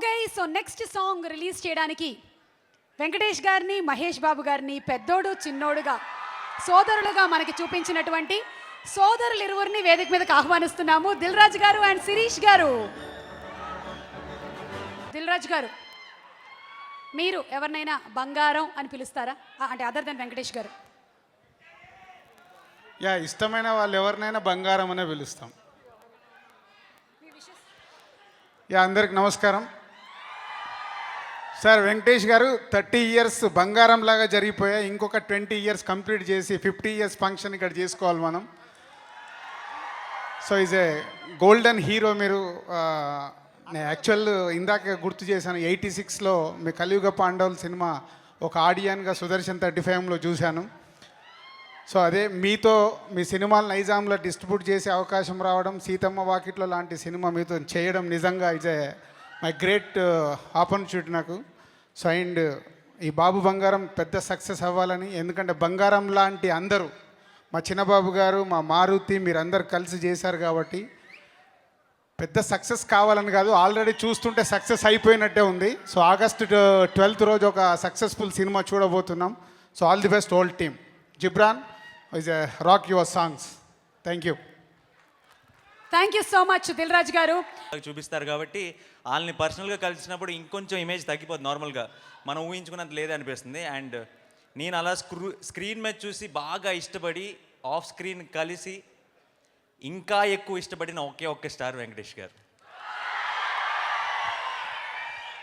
Okay, so next song release చేయడానికి వెంకటేష్ గారిని, మహేష్ బాబు గారిని పెద్దోడు చిన్నోడుగా సోదరులుగా మనకి చూపించినటువంటి సోదరులు ఇరువురిని వేదిక మీదకి ఆహ్వానిస్తున్నాము. దిల్ రాజు గారు అండ్ శిరీష్ గారు. దిల్ రాజు గారు, మీరు ఎవరినైనా బంగారం అని పిలుస్తారా? అంటే అదర్ దెన్ వెంకటేష్ గారు. యా, ఇష్టమైన వాళ్ళు ఎవరినైనా బంగారం అనే పిలుస్తాం. యా, అందరికి నమస్కారం. సార్, వెంకటేష్ గారు 30 ఇయర్స్ బంగారం లాగా జరిగిపోయాయి. ఇంకొక 20 ఇయర్స్ కంప్లీట్ చేసి 50 ఇయర్స్ ఫంక్షన్ ఇక్కడ చేసుకోవాలి మనం. So is a golden hero. మీరు నేను యాక్చువల్ ఇందాక గుర్తు చేశాను, 86లో మీ కలియుగ పాండవుల సినిమా ఒక ఆడియన్గా సుదర్శన్ 35లో చూశాను. సో అదే మీతో మీ సినిమాలు నైజాంలో డిస్ట్రిబ్యూట్ చేసే అవకాశం రావడం, సీతమ్మ వాకిట్లో లాంటి సినిమా మీతో చేయడం నిజంగా is a my great opportunity నాకు. సో అండ్ ఈ బాబు బంగారం పెద్ద సక్సెస్ అవ్వాలని, ఎందుకంటే బంగారం లాంటి అందరూ, మా చిన్నబాబు గారు, మా మారుతి, మీరందరూ కలిసి చేశారు కాబట్టి పెద్ద సక్సెస్ కావాలని కాదు, ఆల్రెడీ చూస్తుంటే సక్సెస్ అయిపోయినట్టే ఉంది. సో ఆగస్ట్ 12th రోజు ఒక సక్సెస్ఫుల్ సినిమా చూడబోతున్నాం. So all the best whole team. Ghibran is a rock your songs. Thank you. Thank you so much Dil Raju garu. చూపిస్తారు కాబట్టి వాళ్ళని పర్సనల్గా కలిసినప్పుడు ఇంకొంచెం ఇమేజ్ తగ్గిపోతుంది. నార్మల్గా మనం ఊహించుకున్నంత లేదే అనిపిస్తుంది. అండ్ నేను అలా స్క్రీన్ మీద చూసి బాగా ఇష్టపడి ఆఫ్ స్క్రీన్ కలిసి ఇంకా ఎక్కువ ఇష్టపడిన ఒకే ఒక్క స్టార్ వెంకటేష్ గారు.